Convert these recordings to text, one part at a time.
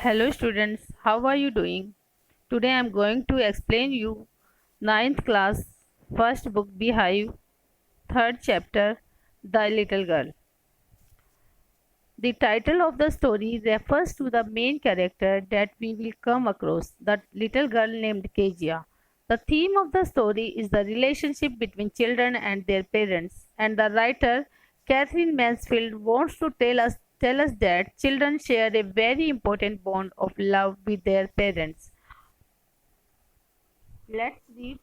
Hello students, how are you doing? Today I am going to explain you ninth class first book Beehive, third chapter The Little Girl. The title of the story refers to the main character that we will come across, the little girl named Kezia. The theme of the story is the relationship between children and their parents, and the writer Catherine Mansfield wants to tell us that children share a very important bond of love with their parents. Let's read.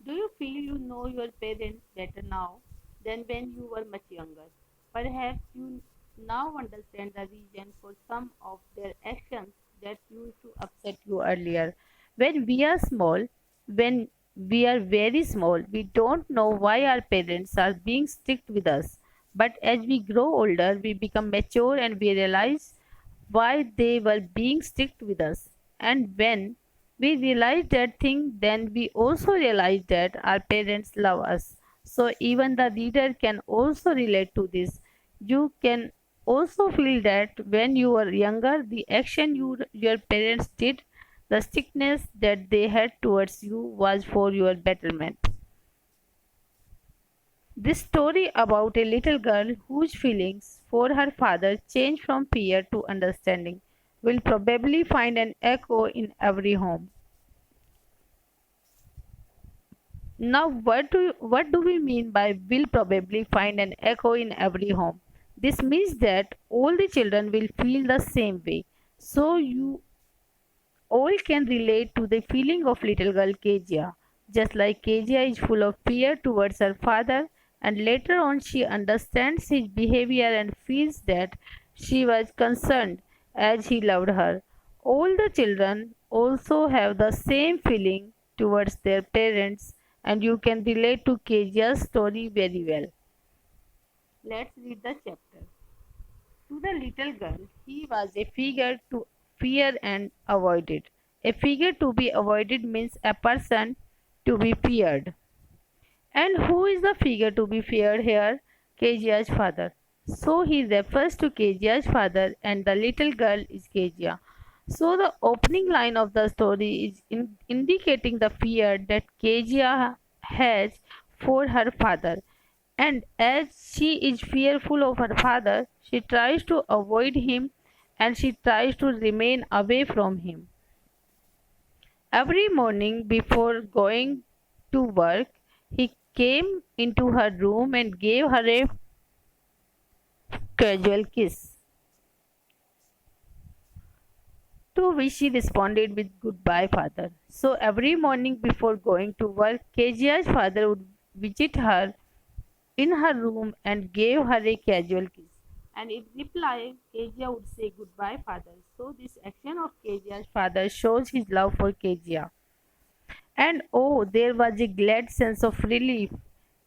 Do you feel you know your parents better now than when you were much younger? Perhaps you now understand the reason for some of their actions that used to upset you earlier. When we are small, when we are very small, we don't know why our parents are being strict with us. But as we grow older, we become mature and we realize why they were being strict with us. And when we realize that thing, then we also realize that our parents love us. So even the reader can also relate to this. You can also feel that when you were younger, the action your parents did, the strictness that they had towards you was for your betterment. This story about a little girl whose feelings for her father change from fear to understanding will probably find an echo in every home. Now, what do we mean by will probably find an echo in every home? This means that all the children will feel the same way. So you all can relate to the feeling of little girl Kezia. Just like Kezia is full of fear towards her father, and later on she understands his behavior and feels that she was concerned as he loved her. All the children also have the same feeling towards their parents, and you can relate to Kezia's story very well. Let's read the chapter. To the little girl, he was a figure to fear and avoided. A figure to be avoided means a person to be feared. And who is the figure to be feared here? Kezia's father. So he refers to Kezia's father, and the little girl is Kezia. So the opening line of the story is indicating the fear that Kezia has for her father. And as she is fearful of her father, she tries to avoid him and she tries to remain away from him. Every morning before going to work, he came into her room and gave her a casual kiss, to which she responded with goodbye, father. So every morning before going to work, Kezia's father would visit her in her room and gave her a casual kiss. And in reply, Kezia would say goodbye, father. So this action of Kezia's father shows his love for Kezia. And oh, there was a glad sense of relief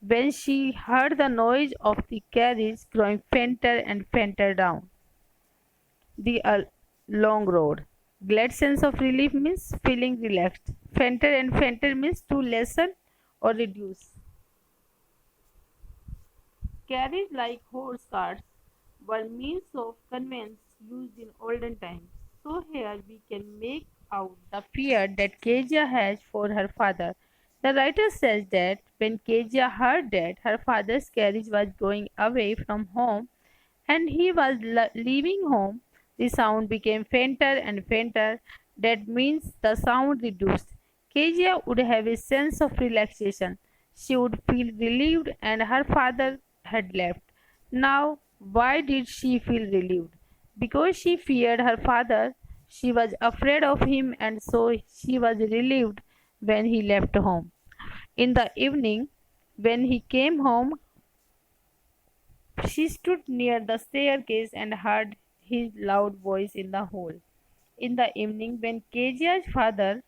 when she heard the noise of the carriage growing fainter and fainter down the long road. Glad sense of relief means feeling relaxed. Fainter and fainter means to lessen or reduce. Carriage like horse carts were means of conveyance used in olden times. So here we can make out the fear that Kezia has for her father. The writer says that when Kezia heard that her father's carriage was going away from home and he was leaving home, the sound became fainter and fainter. That means the sound reduced. Kezia would have a sense of relaxation. She would feel relieved and her father had left. Now, why did she feel relieved? Because she feared her father. She was afraid of him and so she was relieved when he left home. In the evening, when he came home, she stood near the staircase and heard his loud voice in the hall. In the evening, when Kezia's father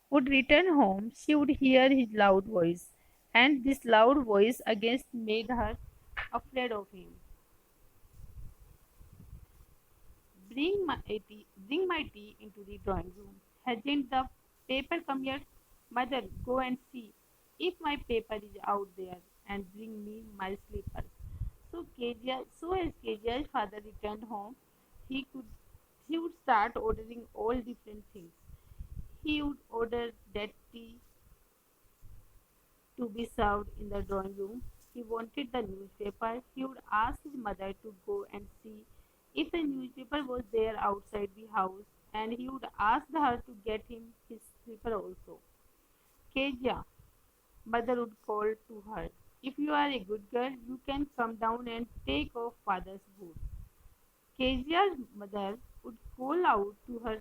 would return home, she would hear his loud voice, and this loud voice again made her afraid of him. Bring my tea into the drawing room. Hasn't the paper come yet? Mother, go and see if my paper is out there, and bring me my slippers. So as Kejia's father returned home, he could he would start ordering all different things. He would order that tea to be served in the drawing room. He wanted the newspaper. He would ask his mother to go and see if the newspaper was there outside the house, and he would ask her to get him his slipper also. Keja, mother would call to her. If you are a good girl, you can come down and take off father's boots. Kezia's mother would call out to her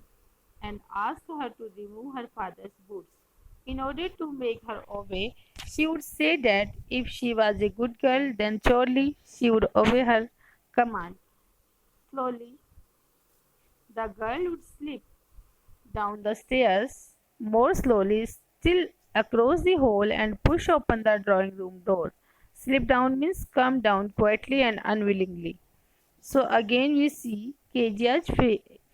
and ask her to remove her father's boots. In order to make her obey, she would say that if she was a good girl, then surely she would obey her command. Slowly, the girl would slip down the stairs more slowly, still across the hall, and push open the drawing room door. Slip down means come down quietly and unwillingly. So again we see Kejia's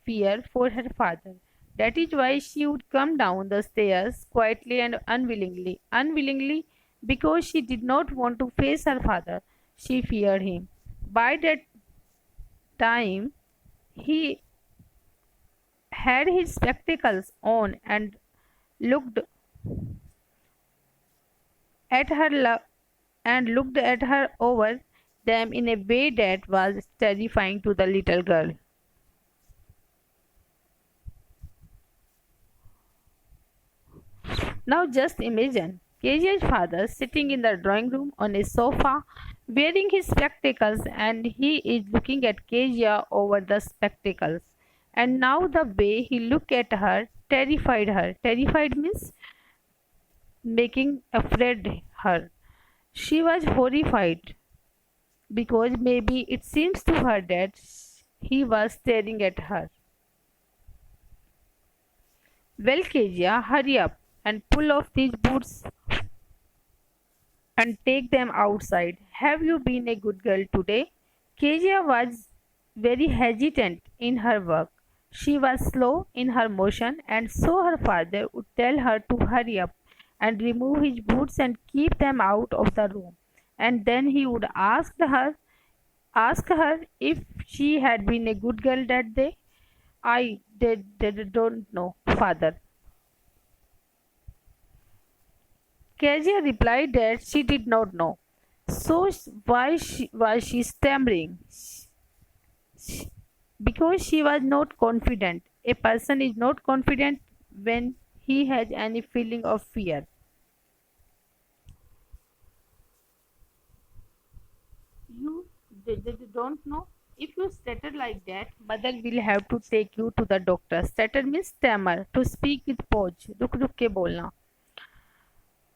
fear for her father. That is why she would come down the stairs quietly and unwillingly. Unwillingly because she did not want to face her father. She feared him. By that time, he had his spectacles on and looked at her looked at her over them in a way that was terrifying to the little girl. Now just imagine KJ's father sitting in the drawing room on a sofa wearing his spectacles, and he is looking at Kezia over the spectacles. And now the way he looked at her terrified her. Terrified means making afraid her. She was horrified because maybe it seems to her that he was staring at her. Well, Kezia, hurry up and pull off these boots and take them outside. Have you been a good girl today? Kezia was very hesitant in her work. She was slow in her motion, and so her father would tell her to hurry up and remove his boots and keep them out of the room. And then he would ask her if she had been a good girl that day. Don't know, father. Kezia replied that she did not know. So why was she stammering? Because she was not confident. A person is not confident when he has any feeling of fear. You don't know? If you stutter like that, mother will have to take you to the doctor. Stutter means stammer, to speak with pause. रुक रुक के बोलना.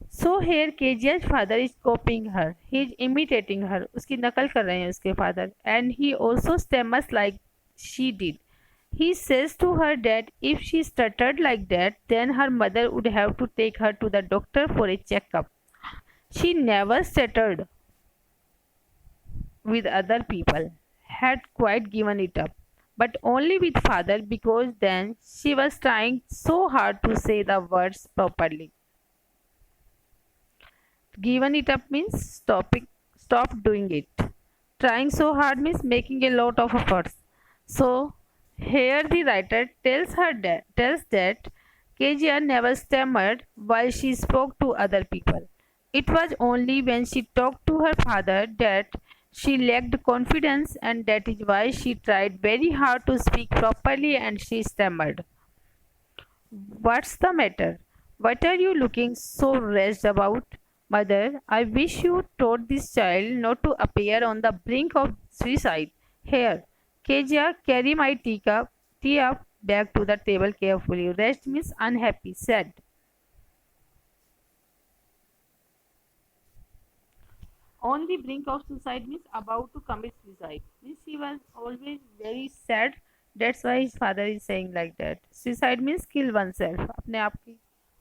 So here Kejia's father is copying her. He is imitating her. उसकी नकल कर रहे हैं उसके father. And he also stammers like she did. He says to her that if she stuttered like that, then her mother would have to take her to the doctor for a checkup. She never stuttered with other people, had quite given it up, but only with father because then she was trying so hard to say the words properly. Given it up means stop doing it. Trying so hard means making a lot of efforts. So here the writer tells that Kezia never stammered while she spoke to other people. It was only when she talked to her father that she lacked confidence, and that is why she tried very hard to speak properly and she stammered. What's the matter? What are you looking so raised about? Mother, I wish you taught this child not to appear on the brink of suicide. Here, Kezia, carry my tea up back to the table carefully. Rest means unhappy, sad. On the brink of suicide means about to commit suicide. Means she was always very sad. That's why his father is saying like that. Suicide means kill oneself. अपने आप की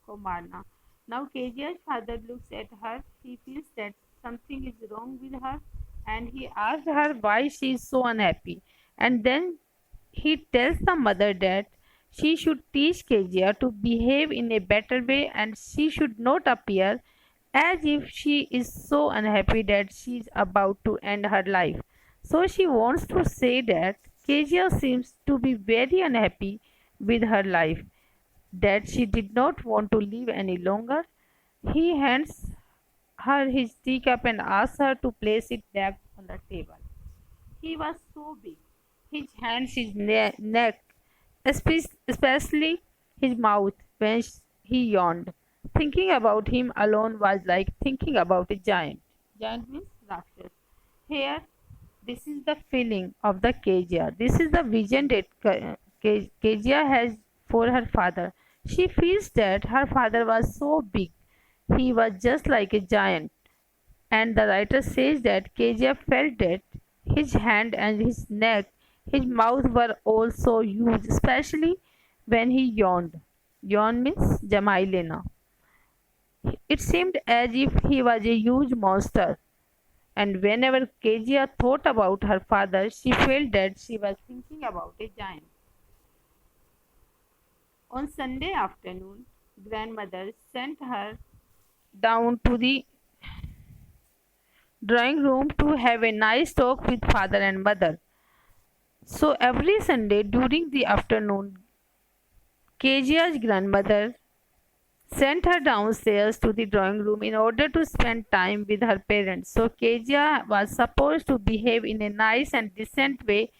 को मारना. Now Kejia's father looks at her. He feels that something is wrong with her, and he asks her why she is so unhappy. And then he tells the mother that she should teach Kezia to behave in a better way, and she should not appear as if she is so unhappy that she is about to end her life. So she wants to say that Kezia seems to be very unhappy with her life, that she did not want to live any longer. He hands her his teacup and asks her to place it back on the table. He was so big. His hands, his neck, especially his mouth when he yawned. Thinking about him alone was like thinking about a giant. Giant means Rakshas. Here, this is the feeling of the Kezia. This is the vision that Kezia has for her father. She feels that her father was so big. He was just like a giant. And the writer says that Kezia felt that his hand and his neck, his mouth were all so huge, especially when he yawned. Yawn means jamai lena. It seemed as if he was a huge monster, and whenever Kezia thought about her father, she felt that she was thinking about a giant. On Sunday afternoon, grandmother sent her down to the drawing room to have a nice talk with father and mother. So every Sunday during the afternoon, Kezia's grandmother sent her downstairs to the drawing room in order to spend time with her parents. So Kezia was supposed to behave in a nice and decent way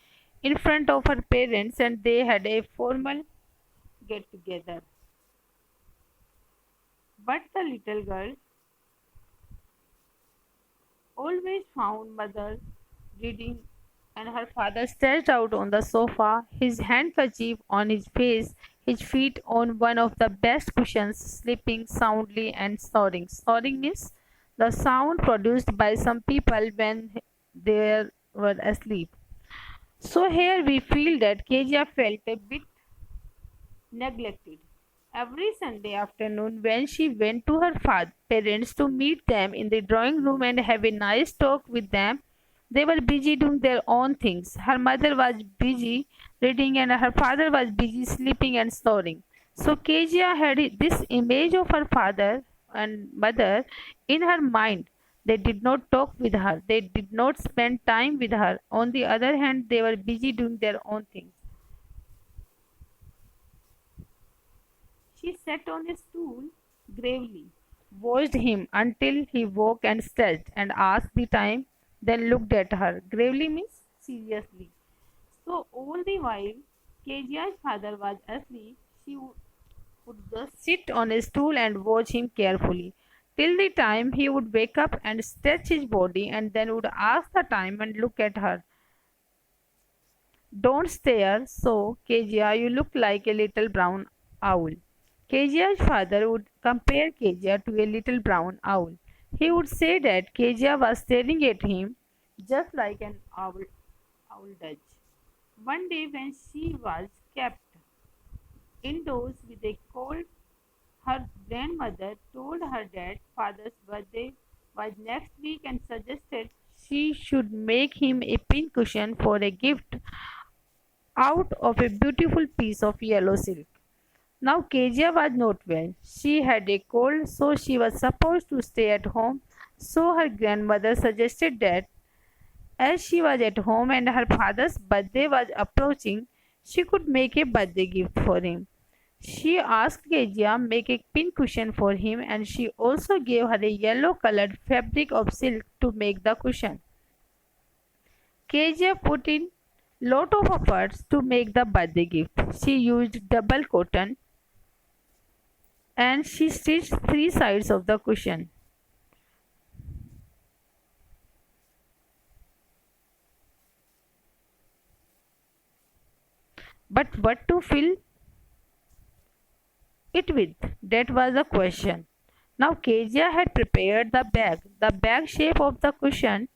in front of her parents, and they had a formal get together. But the little girl always found mother reading and her father stretched out on the sofa, his handkerchief on his face, his feet on one of the best cushions, sleeping soundly and snoring. Snoring means the sound produced by some people when they were asleep. So here we feel that Kezia felt a bit neglected. Every Sunday afternoon, when she went to her parents to meet them in the drawing room and have a nice talk with them, they were busy doing their own things. Her mother was busy reading, and her father was busy sleeping and snoring. So Kezia had this image of her father and mother in her mind. They did not talk with her, they did not spend time with her. On the other hand, they were busy doing their own things. She sat on a stool gravely, watched him until he woke and stretched, and asked the time, then looked at her. Gravely means seriously. So all the while Kezia's father was asleep, she would just sit on a stool and watch him carefully till the time he would wake up and stretch his body, and then would ask the time and look at her. Don't stare so, Kezia, you look like a little brown owl. Kezia's father would compare Kezia to a little brown owl. He would say that Kezia was staring at him just like an owl does. One day, when she was kept indoors with a cold, her grandmother told her that father's birthday was next week and suggested she should make him a pincushion for a gift out of a beautiful piece of yellow silk. Now Kezia was not well. She had a cold, so she was supposed to stay at home. So her grandmother suggested that as she was at home and her father's birthday was approaching, she could make a birthday gift for him. She asked Kezia make a pincushion for him, and she also gave her a yellow colored fabric of silk to make the cushion. Kezia put in lot of efforts to make the birthday gift. She used double cotton and she stitched three sides of the cushion. But what to fill it with? That was the question. Now Kezia had prepared the bag shape of the cushion.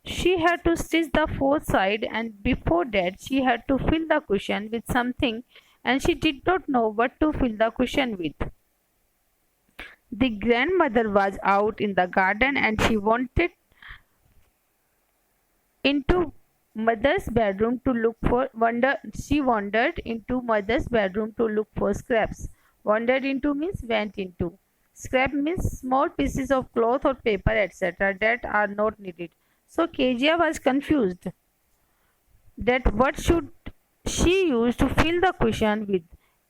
She had to stitch the fourth side, and before that she had to fill the cushion with something, and she did not know what to fill the cushion with. The grandmother was out in the garden and into mother's bedroom to look for wonder she wandered into mother's bedroom to look for scraps. Wandered into means went into. Scrap means small pieces of cloth or paper, etc., that are not needed. So Kezia was confused that what should she use to fill the cushion with.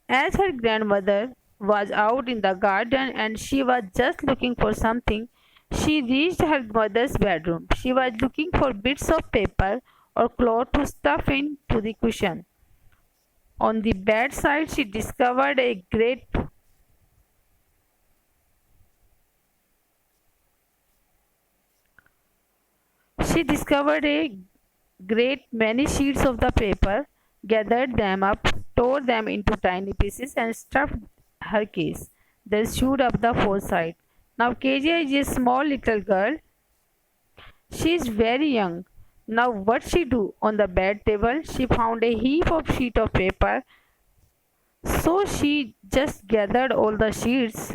As her grandmother was out in the garden and she was just looking for something, she reached her mother's bedroom. She was looking for bits of paper or cloth to stuff into the cushion. On the bedside, she discovered a great many sheets of the paper, gathered them up, tore them into tiny pieces, and stuffed her case. Then sewed up the four sides. Now KJ is a small little girl. She is very young. Now what she do? On the bed table, she found a heap of sheet of paper. So she just gathered all the sheets,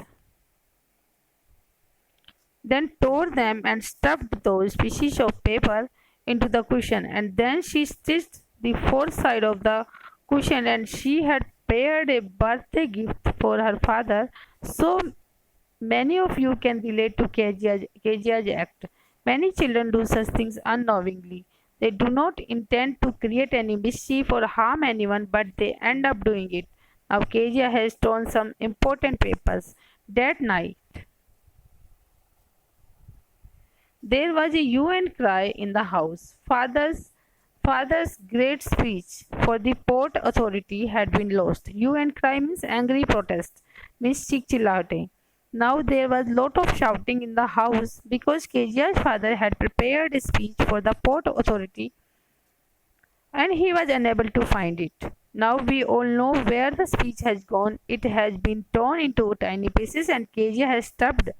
then tore them and stuffed those pieces of paper into the cushion, and then she stitched the fourth side of the cushion, and she had prepared a birthday gift for her father. So many of you can relate to Kejia's act. Many children do such things unknowingly. They do not intend to create any mischief or harm anyone, but they end up doing it. Now Kezia has torn some important papers. That night, there was a hue and cry in the house. Father's great speech for the port authority had been lost. Hue and cry means angry protest, means चिल्लाहटे. Now there was lot of shouting in the house because Kejia's father had prepared a speech for the port authority and he was unable to find it. Now we all know where the speech has gone. It has been torn into tiny pieces and Kezia has stuffed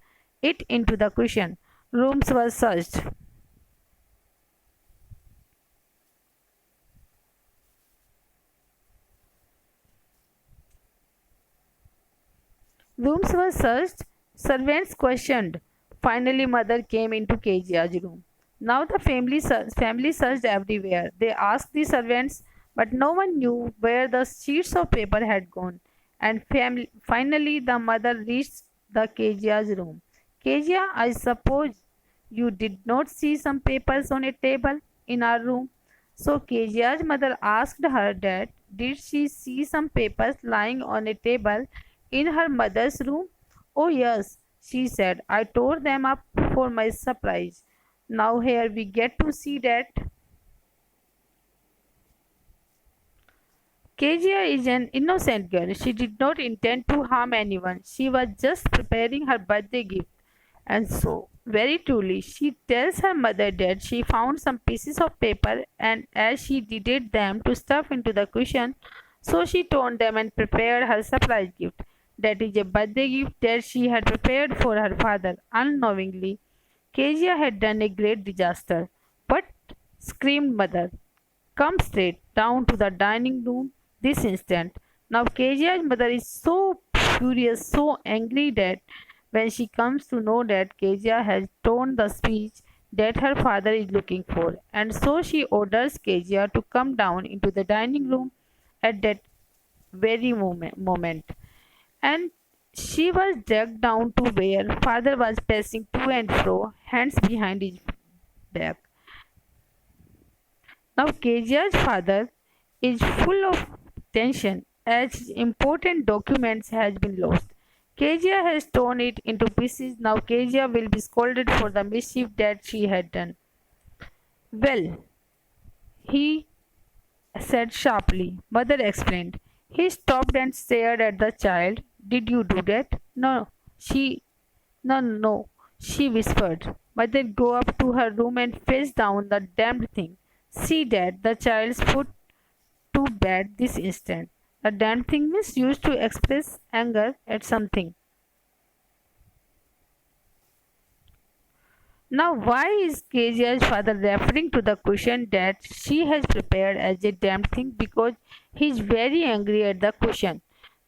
it into the cushion. Rooms were searched. Rooms were searched, servants questioned. Finally, mother came into Kejia's room. Now the family searched everywhere. They asked the servants, but no one knew where the sheets of paper had gone. And finally, the mother reached the Kejia's room. Kezia, I suppose you did not see some papers on a table in our room. So Kejia's mother asked her that did she see some papers lying on a table in her mother's room? Oh yes, she said. I tore them up for my surprise. Now here we get to see that Kezia is an innocent girl. She did not intend to harm anyone. She was just preparing her birthday gift. And so, very truly, she tells her mother that she found some pieces of paper and as she needed them to stuff into the cushion, so she torn them and prepared her surprise gift. That is a birthday gift that she had prepared for her father. Unknowingly, Kezia had done a great disaster. But, screamed mother, come straight down to the dining room this instant. Now Kejia's mother is so furious, so angry that when she comes to know that Kezia has torn the speech that her father is looking for, and so she orders Kezia to come down into the dining room at that very moment. And she was dragged down to where father was pacing to and fro, hands behind his back. Now Kejia's father is full of tension as important documents has been lost. Kezia has torn it into pieces. Now Kezia will be scolded for the mischief that she had done. Well, he said sharply. Mother explained. He stopped and stared at the child. Did you do that? No, she. No, she whispered. Mother go up to her room and face down the damned thing. See that the child's put to bed this instant. The damned thing is used to express anger at something. Now, why is Kezia's father referring to the cushion that she has prepared as a damned thing? Because he is very angry at the cushion.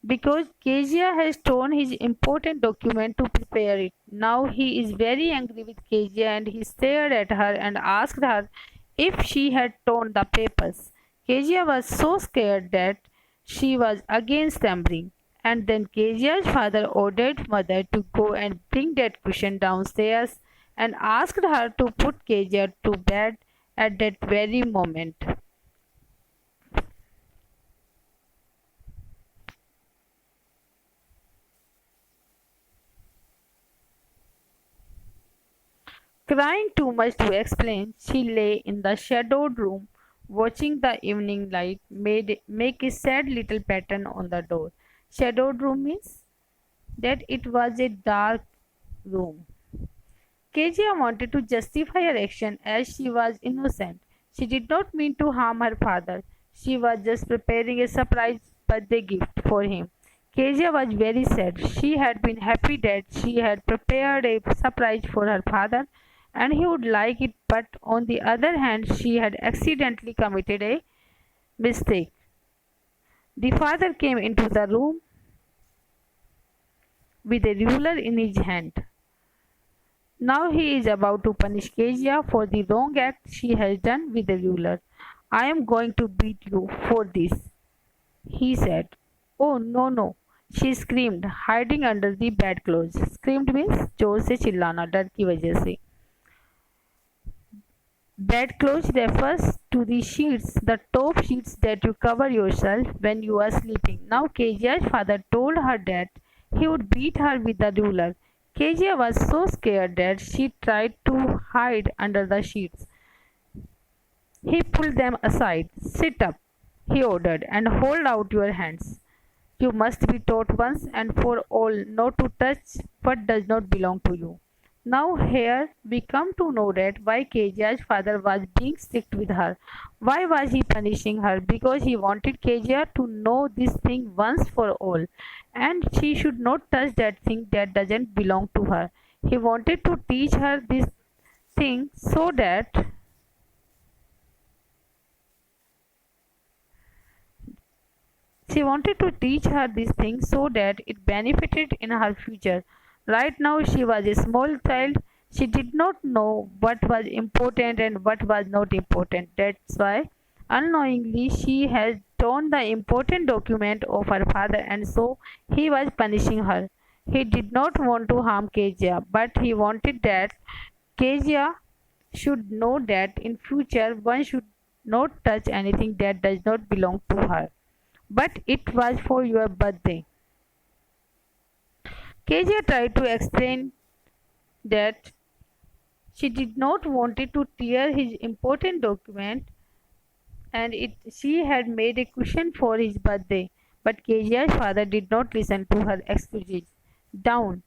Because Kezia has torn his important document to prepare it. Now he is very angry with Kezia and he stared at her and asked her if she had torn the papers. Kezia was so scared that she was again stammering. And then Kezia's father ordered mother to go and bring that cushion downstairs and asked her to put Kezia to bed at that very moment. Crying too much to explain, she lay in the shadowed room, watching the evening light make a sad little pattern on the door. Shadowed room means that it was a dark room. Kezia wanted to justify her action as she was innocent. She did not mean to harm her father. She was just preparing a surprise birthday gift for him. Kezia was very sad. She had been happy that she had prepared a surprise for her father and he would like it, but on the other hand, she had accidentally committed a mistake. The father came into the room with a ruler in his hand. Now he is about to punish Kezia for the wrong act she has done with the ruler. I am going to beat you for this, he said. Oh no no, she screamed, hiding under the bedclothes. Screamed means जोर से चिल्लाना डर की वजह से. Bedclothes refers to the sheets, the top sheets that you cover yourself when you are sleeping. Now Kezia's father told her that he would beat her with the ruler. Kezia was so scared that she tried to hide under the sheets. He pulled them aside. Sit up, he ordered, and hold out your hands. You must be taught once and for all not to touch what does not belong to you. Now here we come to know that why Kezia's father was being strict with her. Why was he punishing her? Because he wanted Kezia to know this thing once for all, and she should not touch that thing that doesn't belong to her. He wanted to teach her this thing so that she wanted to teach her this thing so that it benefited in her future. Right now she was a small child. She did not know what was important and what was not important. That's why unknowingly she had torn the important document of her father and so he was punishing her. He did not want to harm Kezia, but he wanted that Kezia should know that in future one should not touch anything that does not belong to her. But it was for your birthday. Kezia tried to explain that she did not want to tear his important document and she had made a cushion for his birthday. But Kezia's father did not listen to her excuses. Down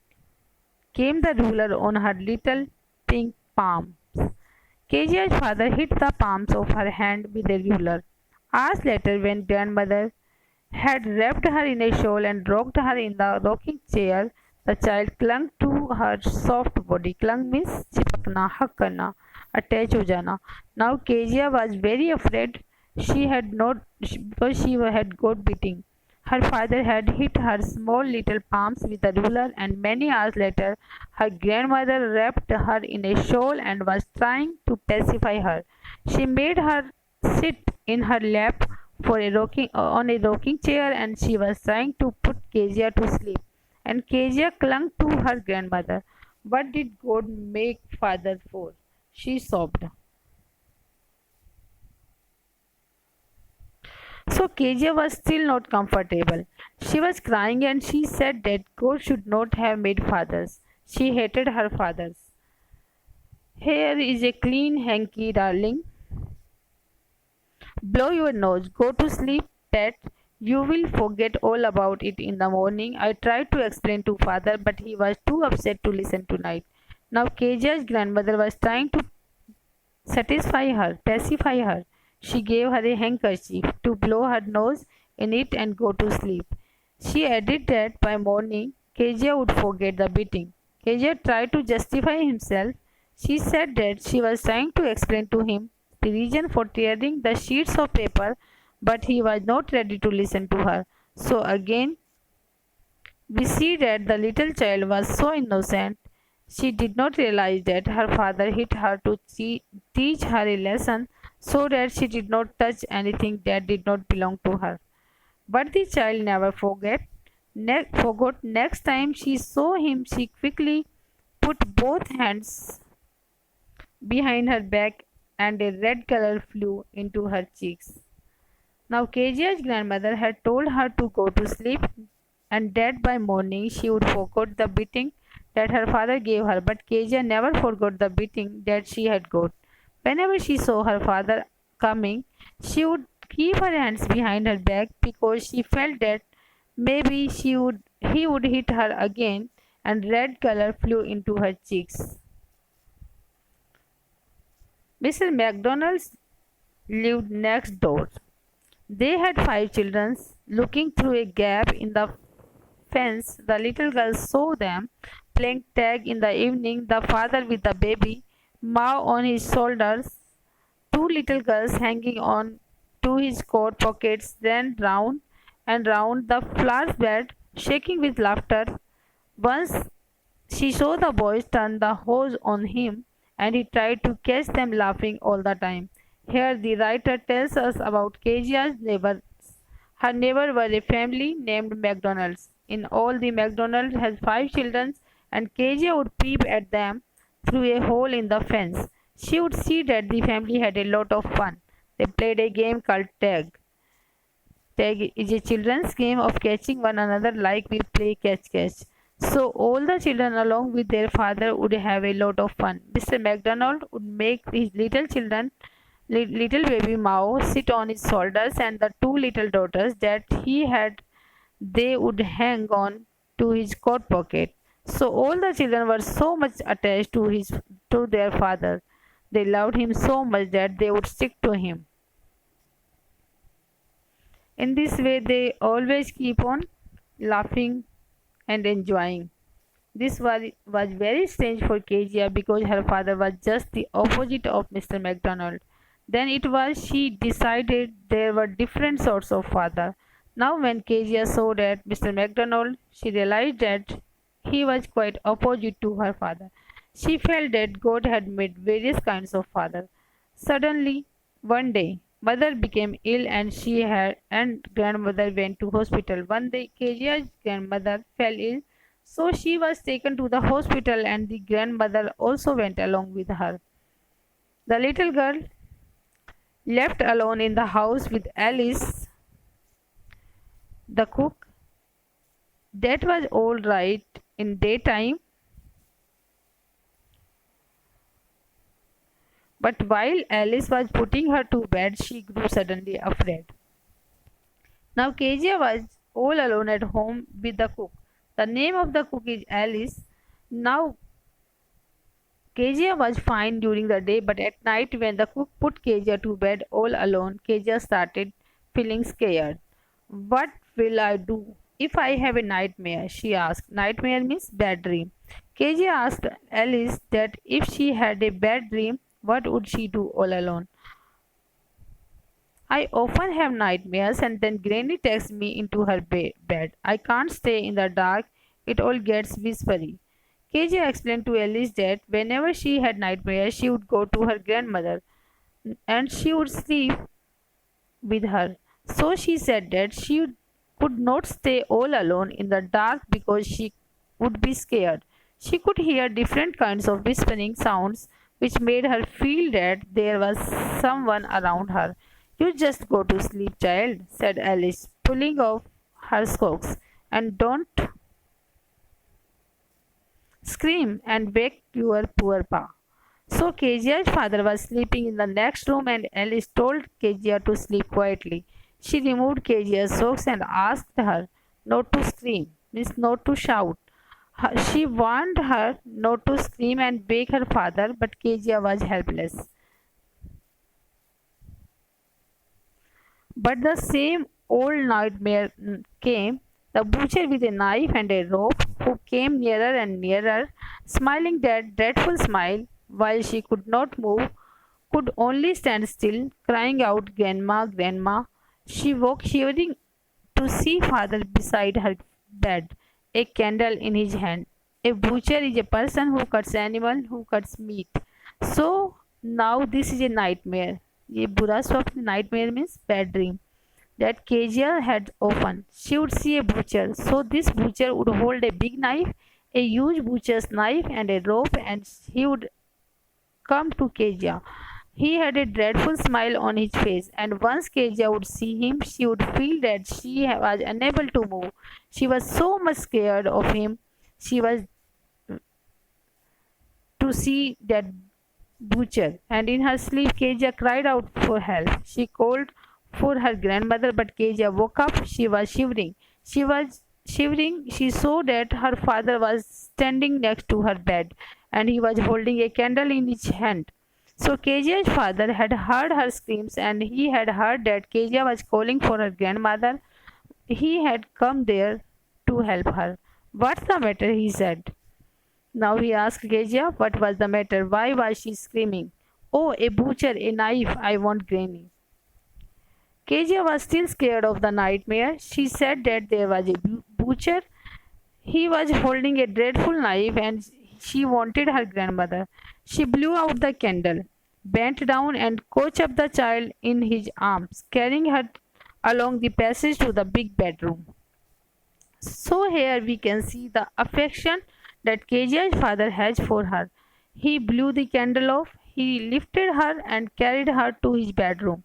came the ruler on her little pink palms. Kezia's father hit the palms of her hand with a ruler. Hours later, when grandmother had wrapped her in a shawl and rocked her in the rocking chair, the child clung to her soft body. Clung means चिपकना, hug करना, attach हो जाना. Now Kezia was very afraid she had not because she had got beating. Her father had hit her small little palms with a ruler, and many hours later, her grandmother wrapped her in a shawl and was trying to pacify her. She made her sit in her lap for on a rocking chair, and she was trying to put Kezia to sleep. And Kezia clung to her grandmother. What did God make father for? She sobbed. So Kezia was still not comfortable. She was crying and she said that God should not have made fathers. She hated her fathers. Here is a clean hanky, darling. Blow your nose. Go to sleep, pet. You will forget all about it in the morning. I tried to explain to father, but he was too upset to listen tonight. Now Kezia's grandmother was trying to satisfy her, pacify her. She gave her a handkerchief to blow her nose in it and go to sleep. She added that by morning Kezia would forget the beating. Kezia tried to justify himself. She said that she was trying to explain to him the reason for tearing the sheets of paper, but he was not ready to listen to her. So again, we see that the little child was so innocent. She did not realize that her father hit her to teach her a lesson so that she did not touch anything that did not belong to her. But the child never forgot. Forgot next time she saw him, she quickly put both hands behind her back and a red color flew into her cheeks. Now Kejia's grandmother had told her to go to sleep and that by morning she would forget the beating that her father gave her, but Kezia never forgot the beating that she had got. Whenever she saw her father coming, she would keep her hands behind her back because she felt that maybe he would hit her again and red color flew into her cheeks. Mr. McDonald lived next door. They had 5 children. Looking through a gap in the fence, the little girl saw them playing tag in the evening, the father with the baby, Ma on his shoulders, 2 little girls hanging on to his coat pockets, ran round and round the flower bed, shaking with laughter. Once she saw the boys turn the hose on him, and he tried to catch them laughing all the time. Here the writer tells us about Kejia's neighbors. Her neighbor was a family named McDonald's. In all, the McDonald has 5 children, and Kezia would peep at them through a hole in the fence. She would see that the family had a lot of fun. They played a game called tag. Tag is a children's game of catching one another like we play catch catch. So all the children along with their father would have a lot of fun. Mr. McDonald would make his little baby Mao sit on his shoulders and the 2 little daughters that he had they would hang on to his coat pocket. So all the children were so much attached to their father. They loved him so much that they would stick to him. In this way they always keep on laughing and enjoying. This was very strange for Kezia because her father was just the opposite of Mr. McDonald. Then it was she decided there were different sorts of father. Now when Kezia saw that Mr. McDonald, she realized that he was quite opposite to her father. She felt that God had made various kinds of father. Suddenly, one day, mother became ill and grandmother went to hospital. One day, Kezia's grandmother fell ill, so she was taken to the hospital and the grandmother also went along with her. The little girl left alone in the house with Alice, the cook. That was all right in daytime, but while Alice was putting her to bed, she grew suddenly afraid. Now Kezia was all alone at home with the cook. The name of the cook is Alice. Now Kezia was fine during the day, but at night when the cook put Kezia to bed all alone, Kezia started feeling scared. What will I do if I have a nightmare? She asked. Nightmare means bad dream. Kezia asked Alice that if she had a bad dream, what would she do all alone? I often have nightmares and then Granny takes me into her bed. I can't stay in the dark, it all gets whispery. Kezia explained to Alice that whenever she had nightmares, she would go to her grandmother and she would sleep with her. So she said that she could not stay all alone in the dark because she would be scared. She could hear different kinds of whispering sounds which made her feel that there was someone around her. You just go to sleep, child, said Alice, pulling off her socks, and don't scream and wake your poor pa. So Kezia's father was sleeping in the next room and Alice told Kezia to sleep quietly. She removed Kezia's socks and asked her not to scream, means not to shout. She warned her not to scream and wake her father, but Kezia was helpless. But the same old nightmare came. The butcher with a knife and a rope, who came nearer and nearer, smiling that dreadful smile, while she could not move, could only stand still, crying out, Grandma, Grandma. She woke shivering to see father beside her bed, a candle in his hand. A butcher is a person who cuts animal, who cuts meat. So now this is a nightmare. ये बुरा स्वप्न nightmare means bad dream. that Kezia had often. She would see a butcher, so this butcher would hold a big knife, a huge butcher's knife, and a rope, and he would come to Kezia. He had a dreadful smile on his face, and once Kezia would see him, she would feel that she was unable to move. She was so much scared of him. She was to see that butcher, and in her sleep, Kezia cried out for help. She called for her grandmother, but Kezia woke up. She was shivering. She was shivering. She saw that her father was standing next to her bed, and he was holding a candle in his hand. So Kezia's father had heard her screams, and he had heard that Kezia was calling for her grandmother. He had come there to help her. "What's the matter?" he said. Now he asked Kezia what was the matter. Why was she screaming? "Oh, a butcher, a knife, I want Granny." Kezia was still scared of the nightmare. She said that there was a butcher. He was holding a dreadful knife and she wanted her grandmother. She blew out the candle, bent down and caught up the child in his arms, carrying her along the passage to the big bedroom. So here we can see the affection that Kezia's father has for her. He blew the candle off, he lifted her and carried her to his bedroom.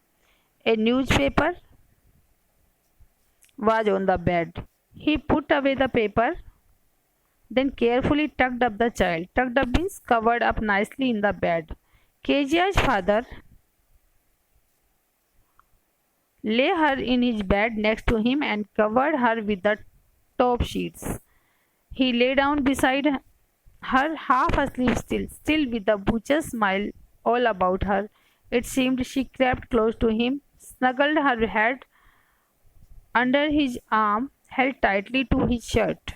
A newspaper was on the bed. He put away the paper, then carefully tucked up the child. Tucked up means covered up nicely in the bed. Kezia's father lay her in his bed next to him and covered her with the top sheets. He lay down beside her, half asleep still with the butcher's smile all about her. It seemed she crept close to him, snuggled her head under his arm, held tightly to his shirt.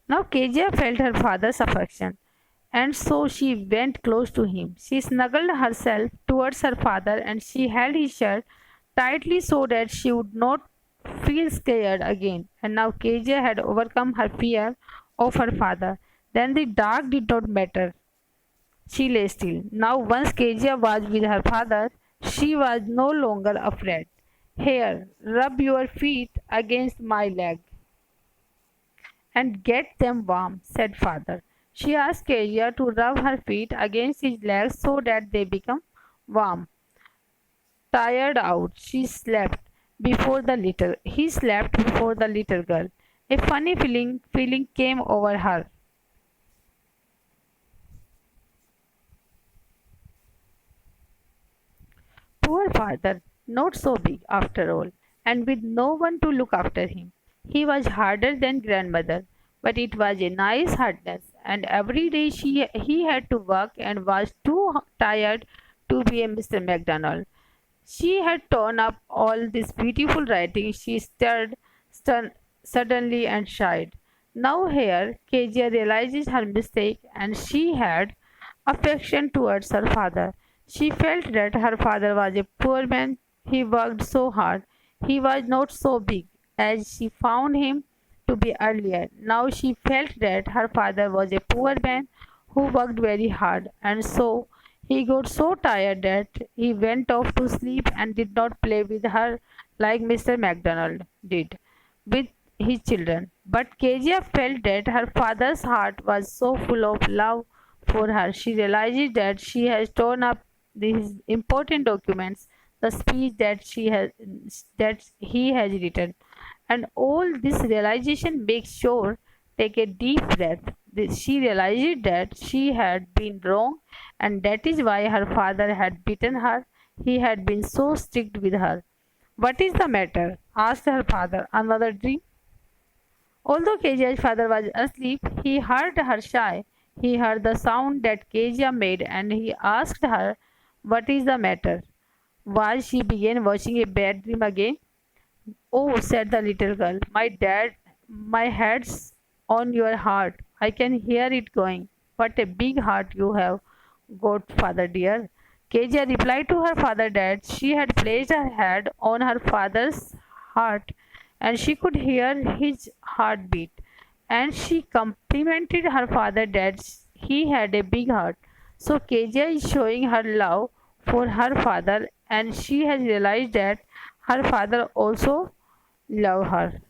Now Kezia felt her father's affection, and so she went close to him. She snuggled herself towards her father and she held his shirt tightly so that she would not feel scared again. And now Kezia had overcome her fear of her father. Then the dark did not matter. She lay still. Now once Kezia was with her father, she was no longer afraid. "Here, rub your feet against my leg and get them warm," said father. She asked Kezia to rub her feet against his legs so that they become warm. Tired out, he slept before the little girl. A funny feeling came over her. Poor father, not so big after all, and with no one to look after him. He was harder than grandmother, but it was a nice hardness, and every day he had to work and was too tired to be a Mr. McDonald. She had torn up all this beautiful writing. She stared suddenly and sighed. Now here Kezia realizes her mistake and she had affection towards her father. She felt that her father was a poor man. He worked so hard. He was not so big as she found him to be earlier. Now she felt that her father was a poor man who worked very hard, and so he got so tired that he went off to sleep and did not play with her like Mr. McDonald did with his children. But Kezia felt that her father's heart was so full of love for her. She realized that she has torn up these important documents, the speech that he has written, and all this realization makes sure take a deep breath. She realized that she had been wrong, and that is why her father had beaten her. He had been so strict with her. "What is the matter?" asked her father. "Another dream?" Although Kezia's father was asleep, he heard her sigh. He heard the sound that Kezia made, and he asked her, "What is the matter?" Was she began watching a bad dream again? "Oh," said the little girl, my head's on your heart. I can hear it going. What a big heart you have got, father dear." Kezia replied to her father that she had placed her head on her father's heart and she could hear his heartbeat. And she complimented her father that he had a big heart. So Kezia is showing her love for her father, and she has realized that her father also love her.